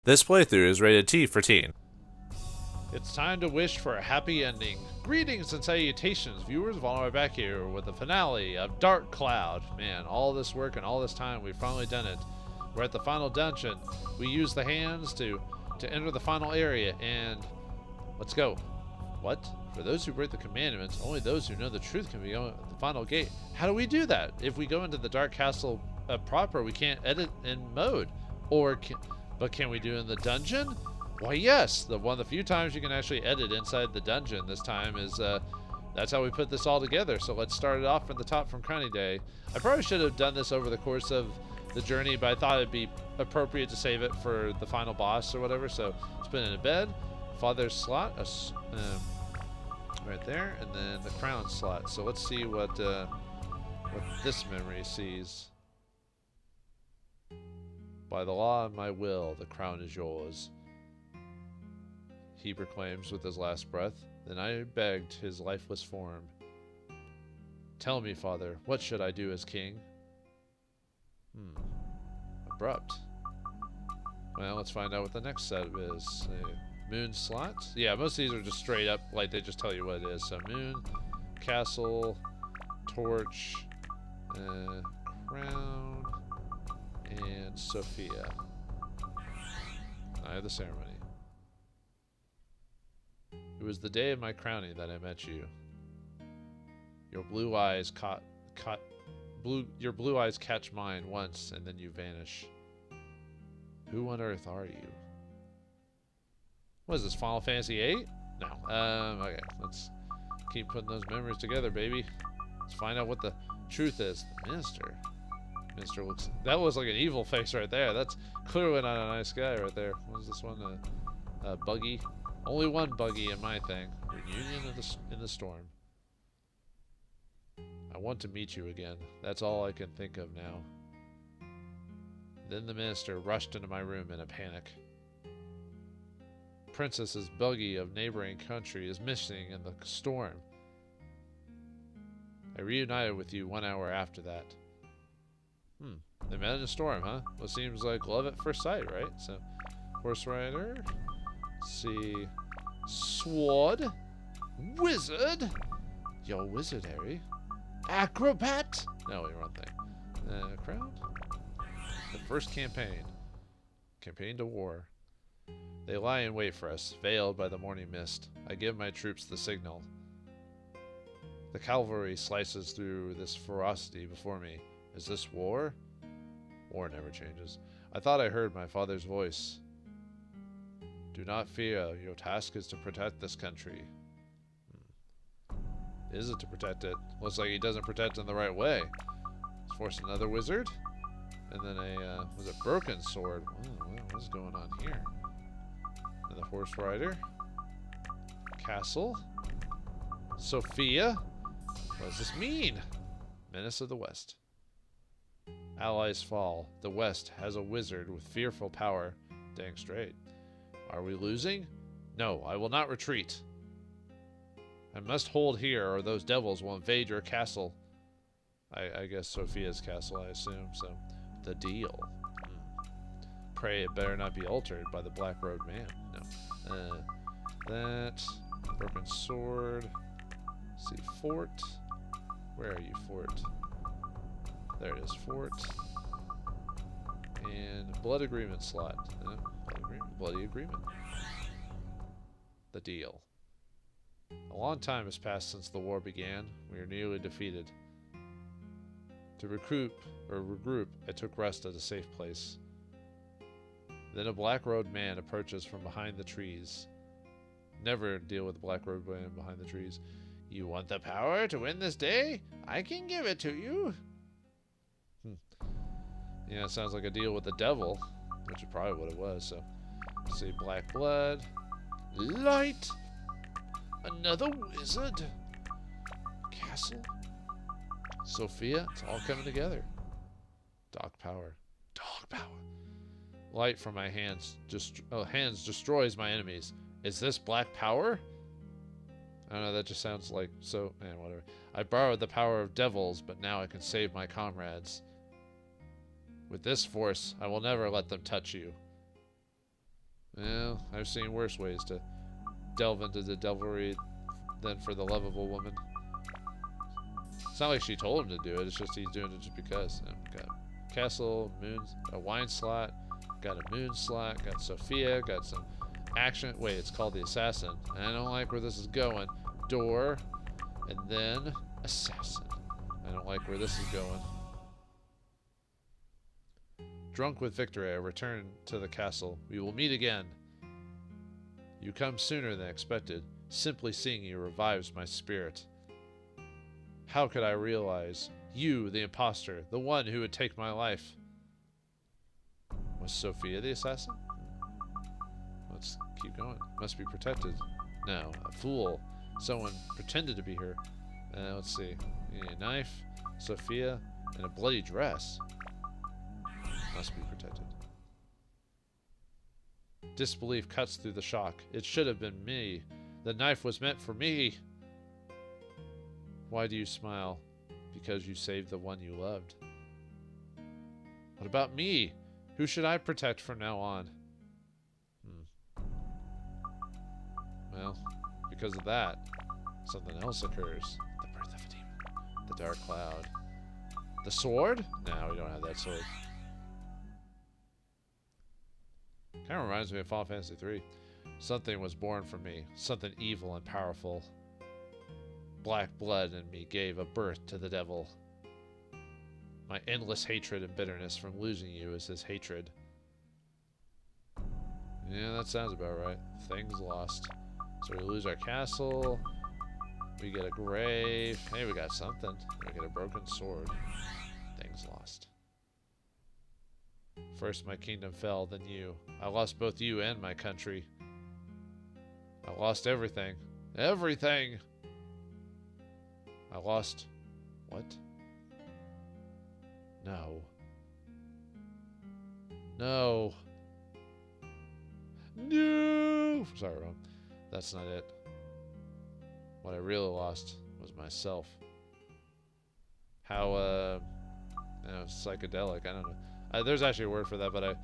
This playthrough is rated T for teen. It's time to wish for a happy ending. Greetings and salutations, viewers. Vauldemare back here with the finale of Dark Cloud. Man, all this work and all this time, we've finally done it. We're at the final dungeon. We use the hands to enter the final area, and let's go. What? For those who break the commandments, only those who know the truth can be on the final gate. How do we do that? If we go into the Dark Castle proper, we can't edit in mode. But can we do it in the dungeon? Why, yes. One of the few times you can actually edit inside the dungeon this time is, that's how we put this all together. So let's start it off from the top from Crowny Day. I probably should have done this over the course of the journey, but I thought it'd be appropriate to save it for the final boss or whatever. So it's been in a bed, father's slot, right there, and then the crown slot. So let's see what this memory sees. By the law and my will, the crown is yours, he proclaims with his last breath. Then I begged his lifeless form. Tell me, father, what should I do as king? Abrupt. Well, let's find out what the next set is. Moon slots? Yeah, most of these are just straight up, like they just tell you what it is. So moon, castle, torch, crown, and Sophia. Night of the ceremony. It was the day of my crowning that I met you. Your blue eyes your blue eyes catch mine once, and then you vanish. Who on earth are you? What is this, Final Fantasy VIII? No. Okay, let's keep putting those memories together, baby. Let's find out what the truth is. The minister. Minister looks... That was like an evil face right there. That's clearly not a nice guy right there. What is this one? Buggy. Only one buggy in my thing. Reunion in the storm. I want to meet you again. That's all I can think of now. Then the minister rushed into my room in a panic. Princess's buggy of neighboring country is missing in the storm. I reunited with you 1 hour after that. They met in a storm, huh? Well, it seems like love at first sight, right? So, horse rider. Let's see. Sword. Wizard. Yo, wizard, Harry. Acrobat. No, wait, wrong thing. Crown. The first campaign. Campaign to war. They lie in wait for us, veiled by the morning mist. I give my troops the signal. The cavalry slices through this ferocity before me. Is this war? War never changes. I thought I heard my father's voice. Do not fear. Your task is to protect this country. Is it to protect it? Looks like he doesn't protect it in the right way. Let's force another wizard. And then was it broken sword? What's going on here? And the horse rider. Castle. Sophia. What does this mean? Menace of the West. Allies fall. The West has a wizard with fearful power. Dang straight. Are we losing? No, I will not retreat. I must hold here or those devils will invade your castle. I guess Sophia's castle, I assume. So, the deal. Pray it better not be altered by the Black Road Man. No. That. Broken sword. Let's see, fort. Where are you, fort? There it is, fort. And blood agreement slot. Bloody agreement. The deal. A long time has passed since the war began. We are nearly defeated. To regroup, I took rest at a safe place. Then a Black Road Man approaches from behind the trees. Never deal with the Black Road Man behind the trees. You want the power to win this day? I can give it to you. Yeah, it sounds like a deal with the devil, which is probably what it was. So, let's see, black blood, light, another wizard, castle, Sophia. It's all coming together. Dog power, light from my hands. Hands destroys my enemies. Is this black power? I don't know. That just sounds like so. Man, whatever. I borrowed the power of devils, but now I can save my comrades. With this force, I will never let them touch you. Well, I've seen worse ways to delve into the devilry than for the love of a woman. It's not like she told him to do it, it's just he's doing it just because. Got castle, moon, a wine slot, got a moon slot, got Sophia, got some action. Wait, it's called the assassin. And I don't like where this is going. Door, and then assassin. I don't like where this is going. Drunk with victory, I return to the castle. We will meet again. You come sooner than expected. Simply seeing you revives my spirit. How could I realize you, the imposter, the one who would take my life? Was Sophia the assassin? Let's keep going. Must be protected. No, a fool. Someone pretended to be her. Let's see. A knife, Sophia, and a bloody dress. Must be protected. Disbelief cuts through the shock. It should have been me. The knife was meant for me. Why do you smile? Because you saved the one you loved. What about me? Who should I protect from now on? Well, because of that, something else occurs. The birth of a demon. The dark cloud. The sword? No, we don't have that sword. Kind of reminds me of Final Fantasy III. Something was born from me. Something evil and powerful. Black blood in me gave a birth to the devil. My endless hatred and bitterness from losing you is his hatred. Yeah, that sounds about right. Things lost. So we lose our castle. We get a grave. Hey, we got something. We get a broken sword. Things lost. First my kingdom fell, then you. I lost both you and my country. I lost everything. Everything! I lost... What? No. No. No! Sorry, Ron. That's not it. What I really lost was myself. How, psychedelic. I don't know. There's actually a word for that, but I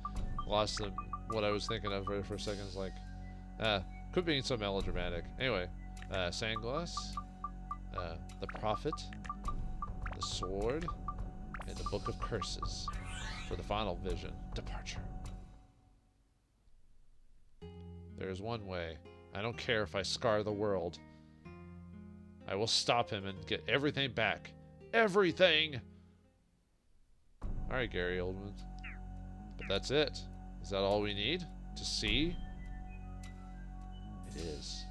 lost what I was thinking of for a second. It's like, could be so melodramatic. Anyway, Sandglass, the Prophet, the Sword, and the Book of Curses for the final vision, Departure. There is one way. I don't care if I scar the world. I will stop him and get everything back. Everything! Alright, Gary Oldman. But that's it. Is that all we need to see? It is.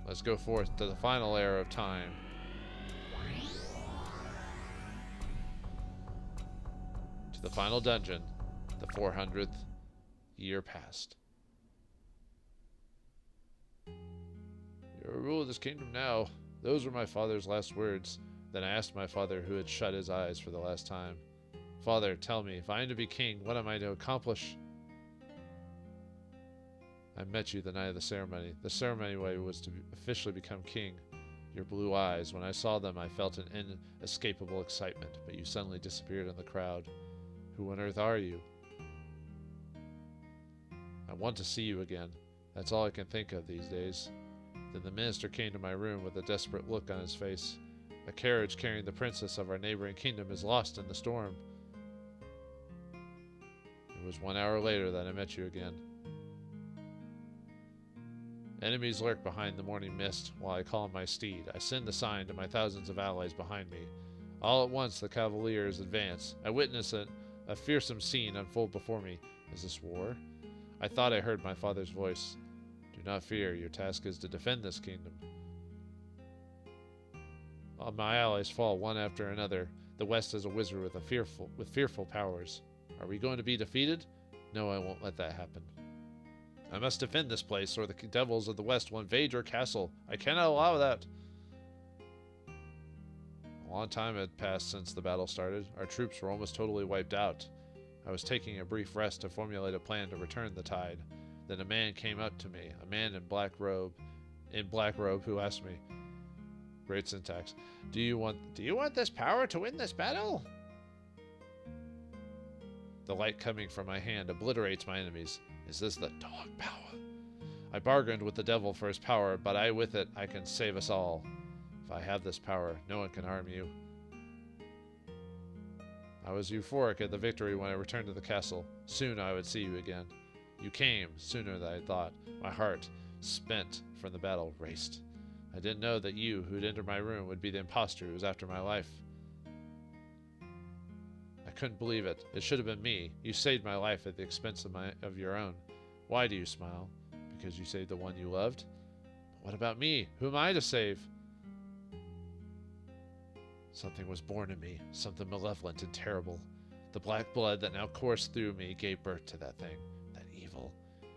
Let's go forth to the final era of time. To the final dungeon. The 400th year past. You rule this kingdom now. Those were my father's last words. Then I asked my father, who had shut his eyes for the last time. Father, tell me, if I am to be king, what am I to accomplish? I met you the night of the ceremony. The ceremony was to officially become king. Your blue eyes, when I saw them, I felt an inescapable excitement, but you suddenly disappeared in the crowd. Who on earth are you? I want to see you again. That's all I can think of these days. Then the minister came to my room with a desperate look on his face. A carriage carrying the princess of our neighboring kingdom is lost in the storm. It was 1 hour later that I met you again. Enemies lurk behind the morning mist while I calm my steed. I send the sign to my thousands of allies behind me. All at once the cavaliers advance. I witness a fearsome scene unfold before me. Is this war? I thought I heard my father's voice. Do not fear, your task is to defend this kingdom. My allies fall one after another. The West is a wizard with fearful powers. Are we going to be defeated? No, I won't let that happen. I must defend this place, or the devils of the West will invade your castle. I cannot allow that. A long time had passed since the battle started. Our troops were almost totally wiped out. I was taking a brief rest to formulate a plan to return the tide. Then a man came up to me, a man in black robe, who asked me, great syntax, do you want this power to win this battle? The light coming from my hand obliterates my enemies. Is this the dog power? I bargained with the devil for his power, but with it I can save us all. If I have this power, no one can harm you. I was euphoric at the victory when I returned to the castle. Soon I would see you again. You came sooner than I thought. My heart, spent from the battle, raced. I didn't know that you, who'd entered my room, would be the imposter who was after my life. I couldn't believe it. It should have been me. You saved my life at the expense of your own. Why do you smile? Because you saved the one you loved? But what about me? Who am I to save? Something was born in me, something malevolent and terrible. The black blood that now coursed through me gave birth to that thing, that evil.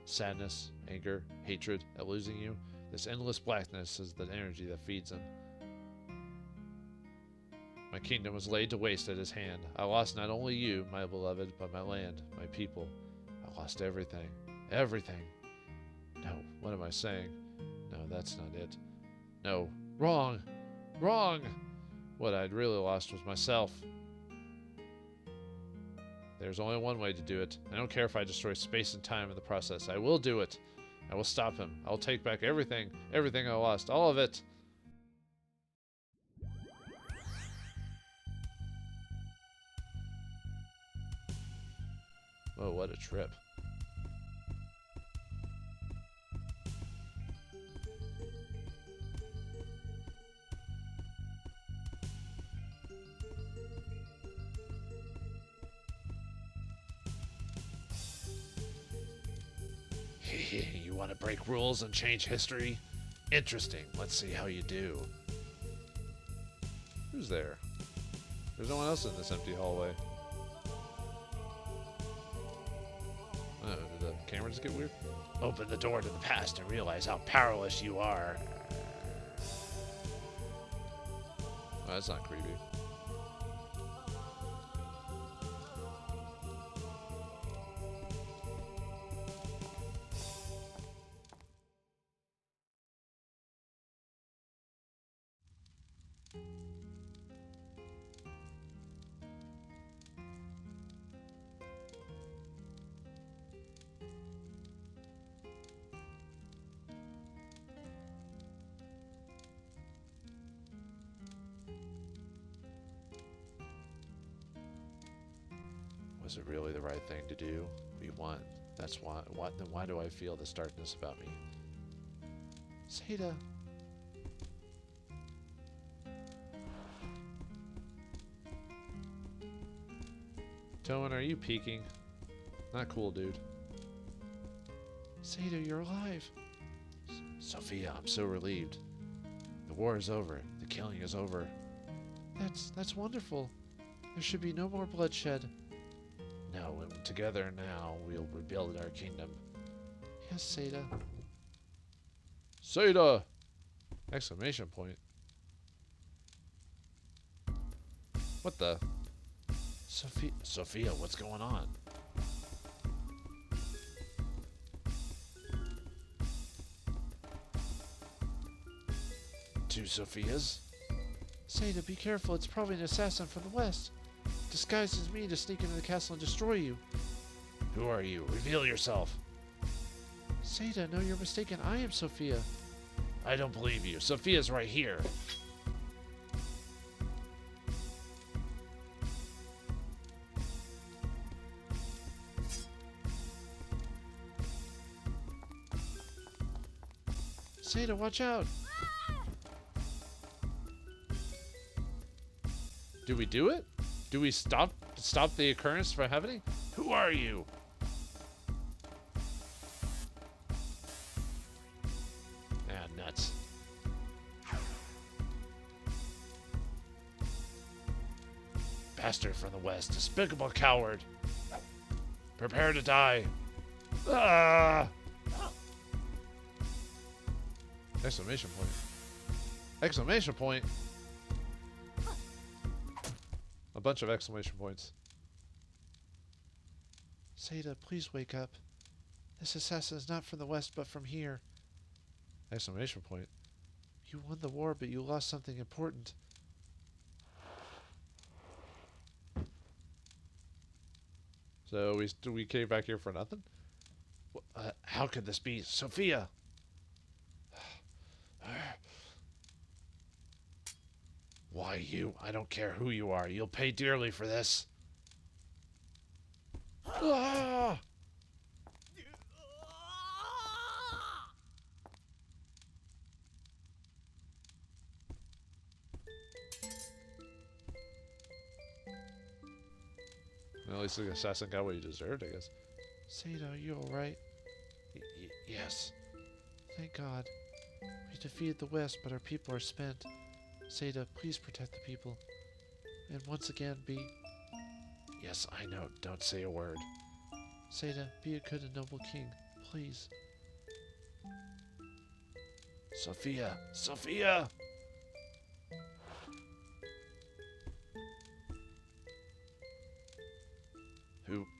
Sadness, anger, hatred at losing you. This endless blackness is the energy that feeds him. My kingdom was laid to waste at his hand. I lost not only you, my beloved, but my land, my people. I lost everything. Everything. No, what am I saying? No, that's not it. No, wrong! Wrong! What I'd really lost was myself. There's only one way to do it. I don't care if I destroy space and time in the process. I will do it. I will stop him. I'll take back everything. Everything I lost. All of it. Oh, what a trip. You want to break rules and change history? Interesting. Let's see how you do. Who's there? There's no one else in this empty hallway. Oh, did the camera just get weird? Open the door to the past and realize how powerless you are. Oh, that's not creepy. Was it really the right thing to do? We won. That's why. Then why do I feel this darkness about me? Seda. Toan, are you peeking? Not cool, dude. Seda, you're alive. Sophia, I'm so relieved. The war is over. The killing is over. That's wonderful. There should be no more bloodshed. No, and together now we'll rebuild our kingdom. Yes, Seda. Seda! Exclamation point. What the? Sophia, what's going on? Two Sophias? Seda, be careful. It's probably an assassin from the west. Disguised as me to sneak into the castle and destroy you. Who are you? Reveal yourself. Seda, no, you're mistaken. I am Sophia. I don't believe you. Sophia's right here. Seda, watch out. Do we do it? Do we stop the occurrence from happening? Who are you? Ah, nuts. Bastard from the west, despicable coward. Prepare to die. Ah! Exclamation point. Exclamation point. A bunch of exclamation points. Seda, please wake up. This assassin is not from the west, but from here. Exclamation point. You won the war, but you lost something important. So we came back here for nothing? What? How could this be? Sophia! Why you? I don't care who you are. You'll pay dearly for this. Ah! Well, at least the assassin got what he deserved, I guess. Sato, are you alright? Yes. Thank God. We defeated the West, but our people are spent. Sato, please protect the people. And once again, be... Yes, I know. Don't say a word. Sato, be a good and noble king. Please. Sophia! Sophia!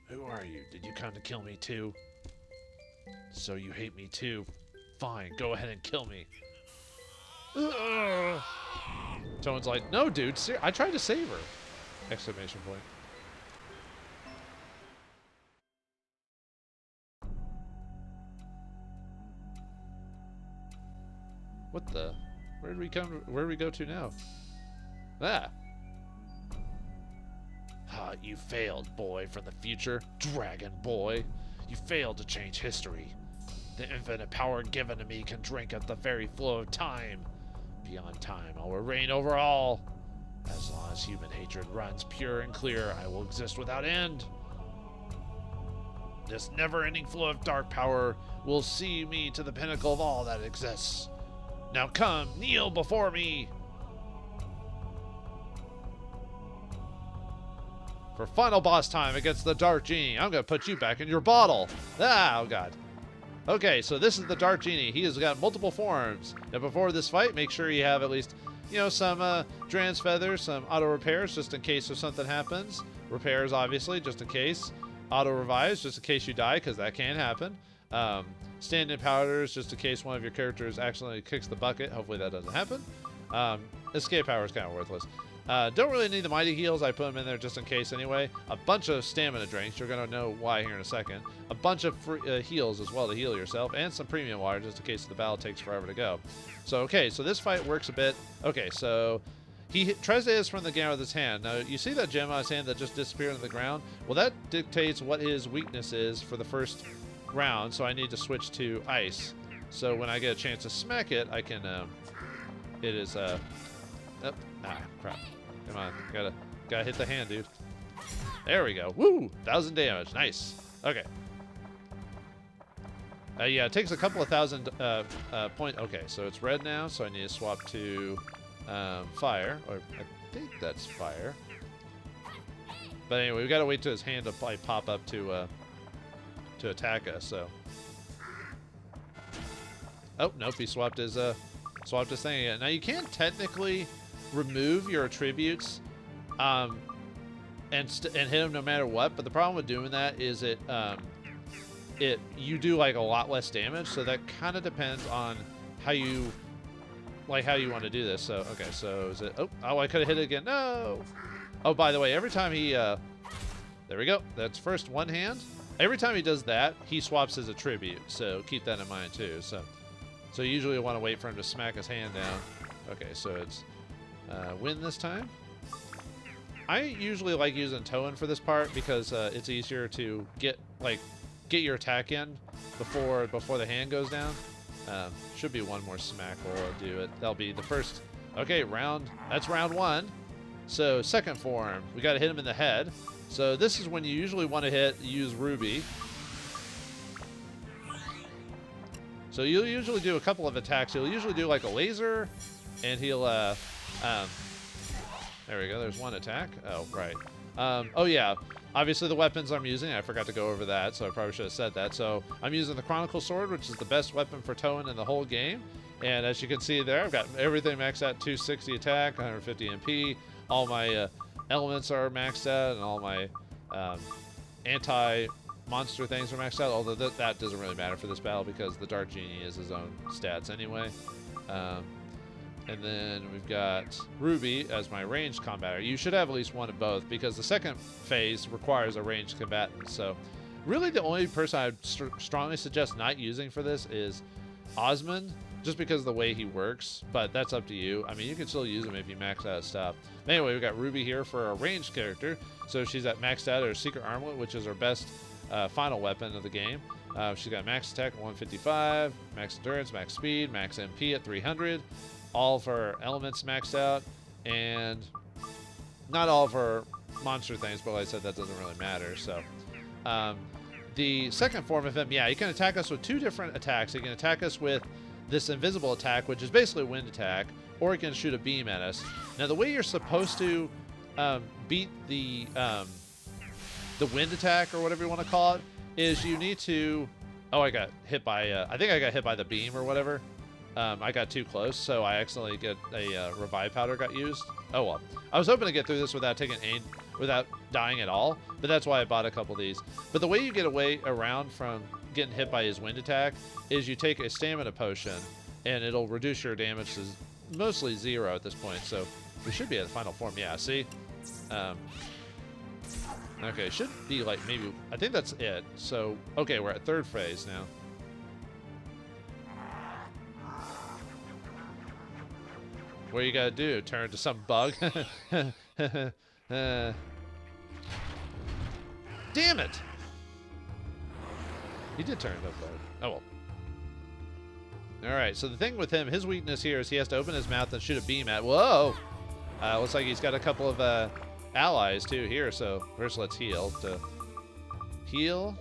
Who are you? Did you come to kill me too? So you hate me too? Fine, go ahead and kill me. Toan's like, no, dude, I tried to save her! Exclamation point. What the? Where did we come? Where do we go to now? Ah! Ah, you failed, boy from the future. Dragon boy. You failed to change history. The infinite power given to me can drink at the very flow of time. Beyond time, I will reign over all. As long as human hatred runs pure and clear, I will exist without end. This never-ending flow of dark power will see me to the pinnacle of all that exists. Now come, kneel before me! For final boss time against the Dark Genie, I'm gonna put you back in your bottle. Ah, oh god. Okay, so this is the Dark Genie. He has got multiple forms. Now before this fight, make sure you have at least, you know, some Dran's Feathers, some auto repairs, just in case if something happens. Repairs, obviously, just in case. Auto revives, just in case you die, because that can happen. Stand-in powders, just in case one of your characters accidentally kicks the bucket. Hopefully that doesn't happen. Escape power is kind of worthless. Don't really need the mighty heals. I put them in there just in case anyway. A bunch of stamina drinks. You're going to know why here in a second. A bunch of free, heals as well to heal yourself. And some premium water just in case the battle takes forever to go. So, okay. So this fight works a bit. Okay. So he tries to hit us from the ground with his hand. Now, you see that gem on his hand that just disappeared into the ground? Well, that dictates what his weakness is for the first round. So I need to switch to ice. So when I get a chance to smack it, I can... it is... oh, crap. Come on, gotta hit the hand, dude. There we go. Woo! 1,000 damage. Nice. Okay. Yeah, it takes a couple of thousand point. Okay, so it's red now, so I need to swap to fire, or I think that's fire. But anyway, we gotta wait till his hand to probably pop up to attack us. So. Oh nope, he swapped his thing again. Now you can't technically remove your attributes and hit them no matter what, but the problem with doing that is you do like a lot less damage, so that kind of depends on how you want to do this. So okay, so is it oh I could have hit it again. No. Oh, by the way, every time he there we go, that's first one hand. Every time he does that, he swaps his attribute, so keep that in mind too. So you usually want to wait for him to smack his hand down. Okay, so it's win this time. I usually like using Toan for this part because it's easier to get your attack in before the hand goes down. Should be one more smack while I do it. That'll be the first. Okay, that's round one. So second form, we got to hit him in the head. So this is when you usually want to use Ruby. So you'll usually do a couple of attacks. He'll usually do like a laser, and he'll there we go. There's one attack. Oh, right. Oh, yeah. Obviously, the weapons I'm using, I forgot to go over that, so I probably should have said that. So I'm using the Chronicle sword, which is the best weapon for Toan in the whole game. And as you can see there, I've got everything maxed out, 260 attack, 150 MP. All my elements are maxed out, and all my anti-monster things are maxed out, although that doesn't really matter for this battle because the Dark Genie is his own stats anyway. And then we've got Ruby as my ranged combatter. You should have at least one of both because the second phase requires a ranged combatant. So Really, the only person I'd strongly suggest not using for this is Osmond, just because of the way he works, but that's up to you. I mean, you can still use him if you max out stuff. But anyway, we've got Ruby here for a ranged character. So she's at maxed out her Secret Armlet, which is her best final weapon of the game. She's got max attack at 155, max endurance, max speed, max MP at 300. All of her elements maxed out, and not all of her monster things, but like I said, that doesn't really matter. So the second form of him, yeah, he can attack us with two different attacks. He can attack us with this invisible attack, which is basically a wind attack, or he can shoot a beam at us. Now, the way you're supposed to beat the wind attack, or whatever you want to call it, is you need to... Oh, I got hit by... I think I got hit by the beam or whatever. I got too close, so I accidentally get a revive powder got used. Oh, well. I was hoping to get through this without taking aim, without dying at all, but that's why I bought a couple of these. But the way you get away around from getting hit by his wind attack is you take a stamina potion, and it'll reduce your damage to mostly 0 at this point. So we should be at the final form. Yeah, see? Okay, should be like maybe... I think that's it. So, okay, we're at third phase now. What you gotta do? Turn into some bug? Damn it! He did turn into a bug. Oh well. Alright, so the thing with him, his weakness here is he has to open his mouth and shoot a beam at... Whoa! Looks like he's got a couple of allies too here, so first let's heal. To heal,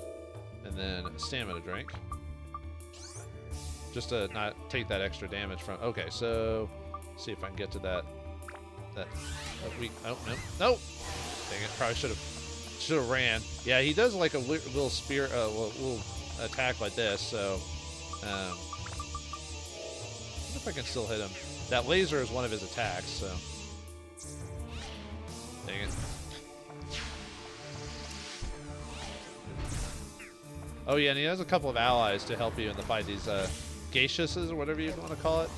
and then stamina drink. Just to not take that extra damage from... Okay, so... see if I can get to that weak... Oh, no. Nope! Dang it, probably should have ran. Yeah, he does like a little spear, little attack like this, so... I wonder if I can still hit him. That laser is one of his attacks, so... Dang it. Oh yeah, and he has a couple of allies to help you in the fight. These Gaseouses, or whatever you want to call it.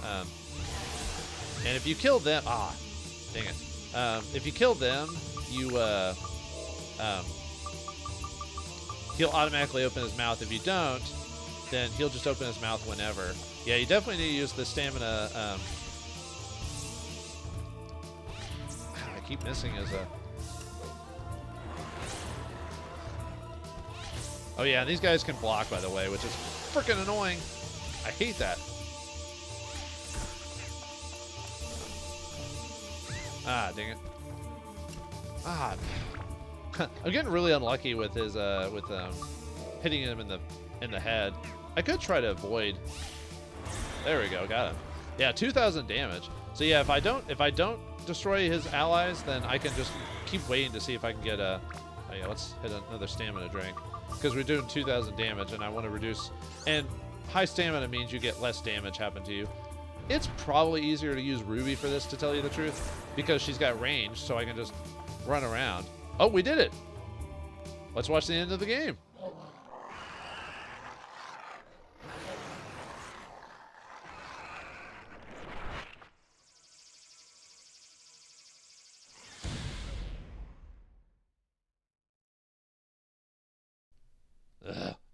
And if you kill them... Ah, dang it. If you kill them, you... he'll automatically open his mouth. If you don't, then he'll just open his mouth whenever. Yeah, you definitely need to use the stamina... I keep missing his... Oh yeah, and these guys can block, by the way, which is freaking annoying. I hate that. Ah, dang it. Ah, I'm getting really unlucky with his hitting him in the head. I could try to avoid. There we go, got him. Yeah, 2,000 damage. So yeah, if I don't destroy his allies, then I can just keep waiting to see if I can get a... Oh yeah, let's hit another stamina drink, because we're doing 2,000 damage, and I want to reduce... And high stamina means you get less damage happen to you. It's probably easier to use Ruby for this, to tell you the truth, because she's got range, so I can just run around. Oh, we did it! Let's watch the end of the game.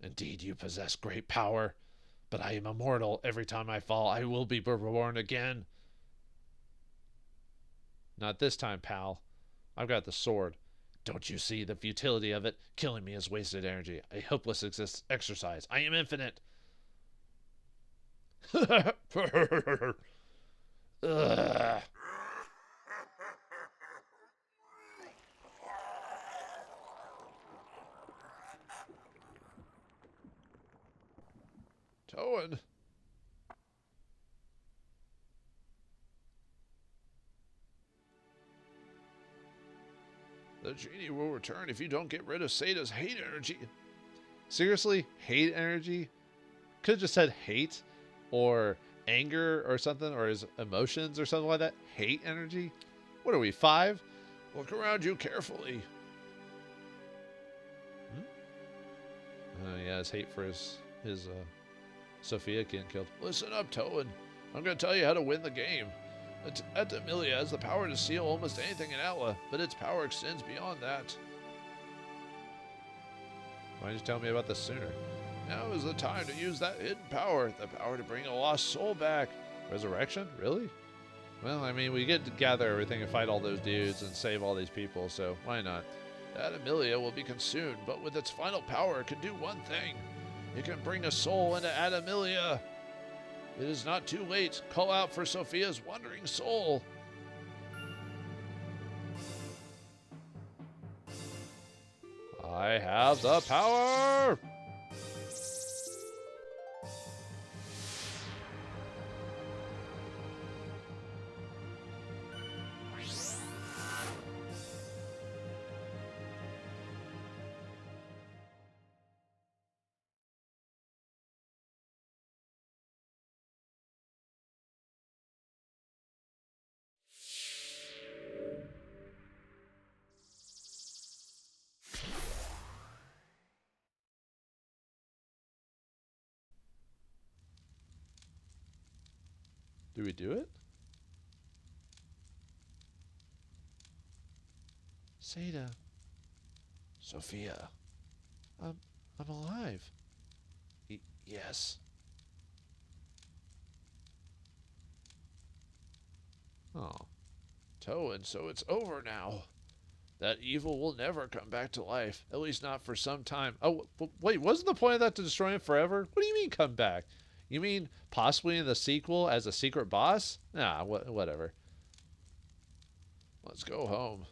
Indeed, you possess great power, but I am immortal. Every time I fall, I will be reborn again. Not this time, pal. I've got the sword. Don't you see the futility of it? Killing me is wasted energy. A hopeless exercise. I am infinite. Ugh. Toan. The genie will return if you don't get rid of Sada's hate energy. Seriously? Hate energy? Could have just said hate or anger or something, or his emotions or something like that. Hate energy? What are we, 5? Look around you carefully. Yeah, his hate for his Sophia getting killed. Listen up, Toan. I'm going to tell you how to win the game. Amelia has the power to seal almost anything in Atla, but its power extends beyond that. Why didn't you tell me about this sooner? Now is the time to use that hidden power. The power to bring a lost soul back. Resurrection? Really? Well, I mean, we get to gather everything and fight all those dudes and save all these people, so why not? That Amelia will be consumed, but with its final power, it can do one thing. It can bring a soul into Adamelia. It is not too late. Call out for Sophia's wandering soul. I have the power! Do we do it? Seda. Sophia. I'm alive. Yes. Oh. Toan, so it's over now. That evil will never come back to life. At least not for some time. Oh, wait, wasn't the point of that to destroy him forever? What do you mean come back? You mean possibly in the sequel as a secret boss? Nah, whatever. Let's go home.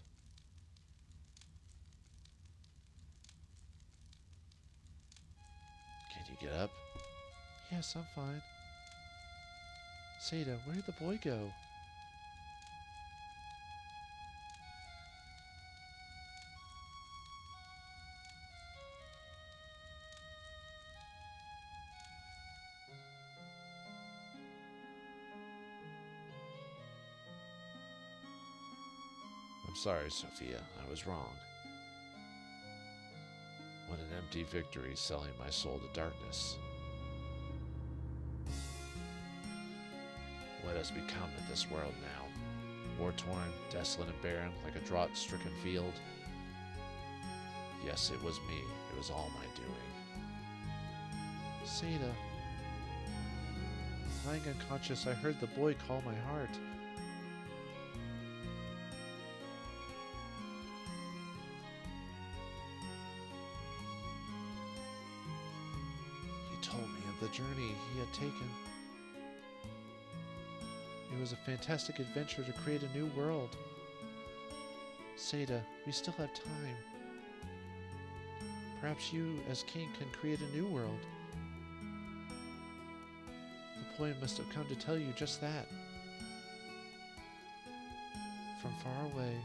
Can you get up? Yes, I'm fine. Seda, where'd the boy go? I'm sorry, Sophia. I was wrong. What an empty victory selling my soul to darkness. What has become of this world now? War-torn, desolate and barren, like a drought-stricken field? Yes, it was me. It was all my doing. Seda. Lying unconscious, I heard the boy call my heart. Told me of the journey he had taken. It was a fantastic adventure to create a new world. Seda, we still have time. Perhaps you, as king, can create a new world. The boy must have come to tell you just that. From far away.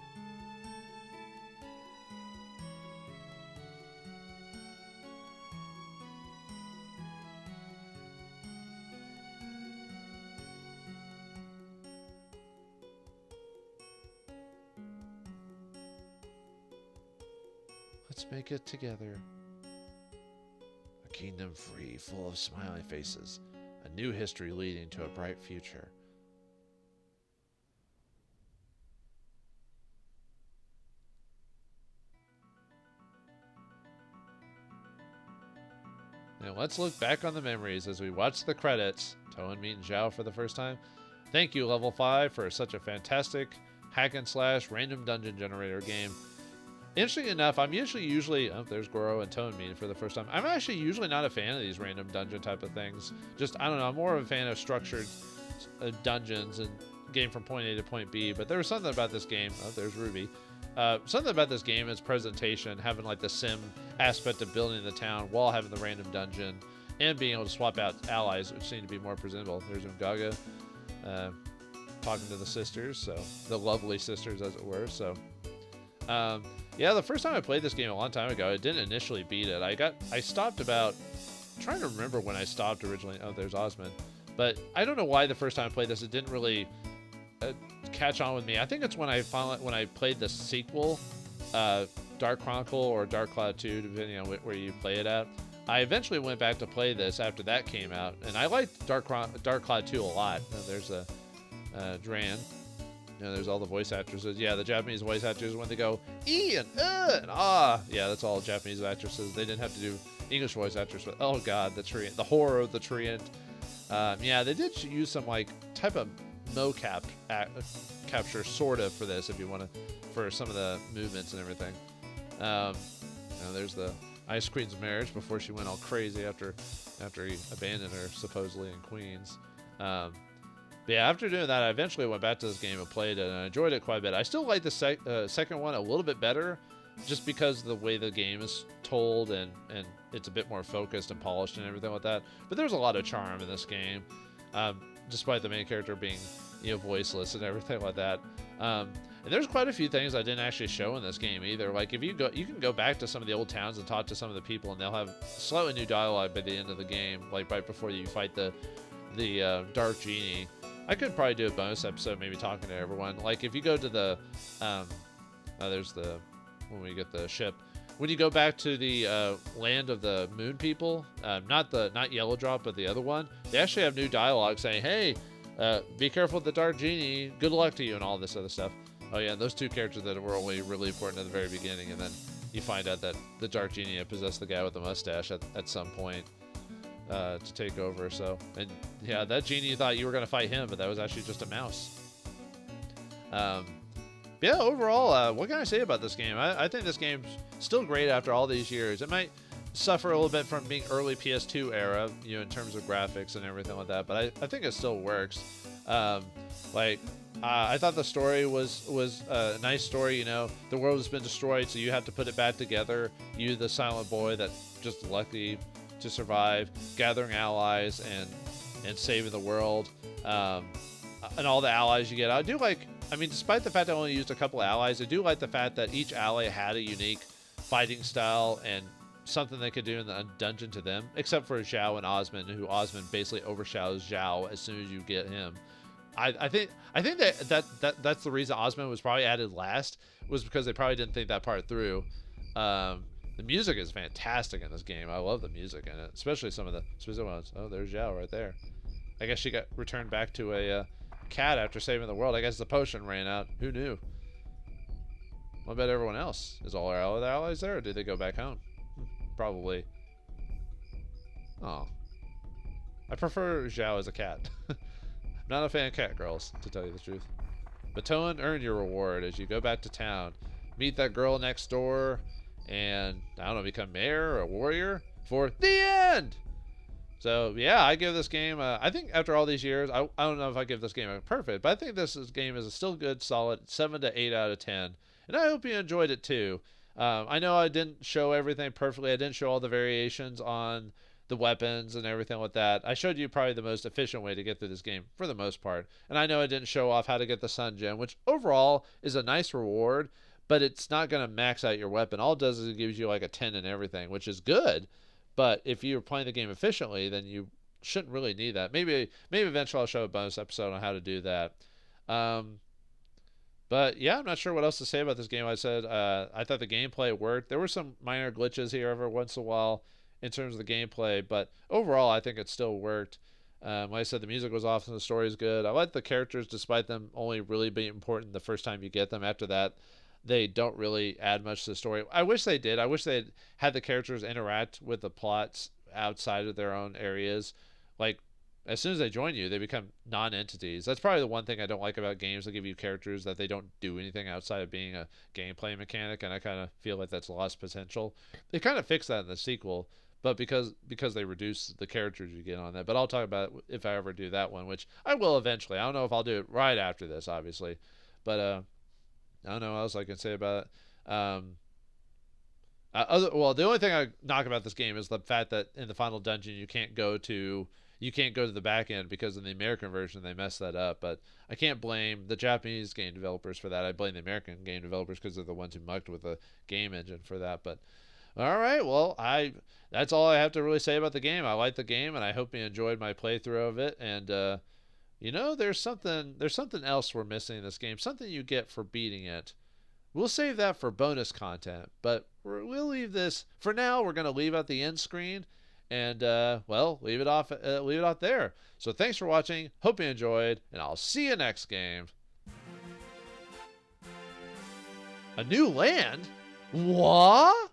Let's make it together. A kingdom free, full of smiling faces. A new history leading to a bright future. Now let's look back on the memories as we watch the credits. Toan meeting Zhao for the first time. Thank you, Level 5, for such a fantastic hack and slash random dungeon generator game. Interesting enough, I'm usually oh, there's Goro and Toan meeting for the first time. I'm actually usually not a fan of these random dungeon type of things. Just, I don't know, I'm more of a fan of structured dungeons and getting from point A to point B. But there was something about this game. Oh, there's Ruby. Something about this game, its presentation, having like the sim aspect of building the town while having the random dungeon and being able to swap out allies, which seem to be more presentable. There's Ungaga talking to the sisters, so the lovely sisters, as it were. So, yeah, the first time I played this game a long time ago, I didn't initially beat it. I stopped about, I'm trying to remember when I stopped originally. Oh, there's Osmond. But I don't know why the first time I played this, it didn't really catch on with me. I think it's when I played the sequel, Dark Chronicle or Dark Cloud 2, depending on where you play it at. I eventually went back to play this after that came out, and I liked Dark Cloud 2 a lot. There's a Dran. You know, there's all the voice actresses. Yeah, the Japanese voice actors, when they go E and and ah, yeah, that's all Japanese actresses. They didn't have to do English voice actors, but oh god, the horror of the treant. Yeah, they did use some like type of mocap capture sort of for this, if you want to, for some of the movements and everything. You know, there's the Ice Queen's marriage before she went all crazy after he abandoned her supposedly in Queens. But yeah, after doing that, I eventually went back to this game and played it, and I enjoyed it quite a bit. I still like the second one a little bit better, just because of the way the game is told, and it's a bit more focused and polished and everything like that. But there's a lot of charm in this game, despite the main character being, you know, voiceless and everything like that. And there's quite a few things I didn't actually show in this game either. Like, if you can go back to some of the old towns and talk to some of the people, and they'll have slightly new dialogue by the end of the game, like right before you fight the Dark Genie. I could probably do a bonus episode, maybe talking to everyone. Like, if you go to the, there's the, when we get the ship, when you go back to the land of the moon people, not Yellow Drop, but the other one, they actually have new dialogue saying, hey, be careful with the Dark Genie, good luck to you, and all this other stuff. Oh yeah, and those two characters that were only really important at the very beginning, and then you find out that the Dark Genie had possessed the guy with the mustache at some point. To take over, so, and yeah, that genie, you thought you were going to fight him, but that was actually just a mouse. Yeah, overall, what can I say about this game? I think this game's still great after all these years. It might suffer a little bit from being early PS2 era, you know, in terms of graphics and everything like that, but I think it still works. I thought the story was a nice story. You know, the world has been destroyed, so you have to put it back together. You, the silent boy that just lucky to survive, gathering allies and saving the world, and all the allies you get. I mean, despite the fact I only used a couple of allies, I do like the fact that each ally had a unique fighting style and something they could do in the dungeon to them, except for Zhao and Osmond, who Osmond basically overshadows Zhao as soon as you get him. I think that's the reason Osmond was probably added last, was because they probably didn't think that part through. The music is fantastic in this game. I love the music in it, especially some of the specific ones. Oh, there's Zhao right there. I guess she got returned back to a cat after saving the world. I guess the potion ran out. Who knew? What about everyone else? Is all our other allies there, or did they go back home? Probably. Oh. I prefer Zhao as a cat. I'm not a fan of cat girls, to tell you the truth. But Toan, earn your reward as you go back to town. Meet that girl next door, and, I don't know, become mayor or a warrior for the end! So, yeah, I give this game, I think after all these years, I don't know if I give this game a perfect, but I think this game is a still good, solid 7 to 8 out of 10. And I hope you enjoyed it too. I know I didn't show everything perfectly. I didn't show all the variations on the weapons and everything like that. I showed you probably the most efficient way to get through this game for the most part. And I know I didn't show off how to get the Sun Gem, which overall is a nice reward, but it's not going to max out your weapon. All it does is it gives you like a 10 and everything, which is good. But if you're playing the game efficiently, then you shouldn't really need that. Maybe eventually I'll show a bonus episode on how to do that. But yeah, I'm not sure what else to say about this game. I said I thought the gameplay worked. There were some minor glitches here every once in a while in terms of the gameplay, but overall I think it still worked. Like I said, the music was off and the story is good. I like the characters despite them only really being important the first time you get them. After that, they don't really add much to the story. I wish they did. I wish they had the characters interact with the plots outside of their own areas. Like, as soon as they join you, they become non-entities. That's probably the one thing I don't like about games that give you characters that they don't do anything outside of being a gameplay mechanic, and I kind of feel like that's lost potential. They kind of fixed that in the sequel, but because they reduce the characters you get on that. But I'll talk about it if I ever do that one, which I will eventually. I don't know if I'll do it right after this, obviously. But I don't know what else I can say about it. The only thing I knock about this game is the fact that in the final dungeon you can't go to the back end, because in the American version they messed that up. But I can't blame the Japanese game developers for that. I blame the American game developers because they're the ones who mucked with the game engine for that. But all right, well, that's all I have to really say about the game. I like the game, and I hope you enjoyed my playthrough of it. And there's something else we're missing in this game, something you get for beating it. We'll save that for bonus content, but we'll leave this for now. We're going to leave out the end screen, and leave it off there. So thanks for watching. Hope you enjoyed, and I'll see you next game. A new land? What?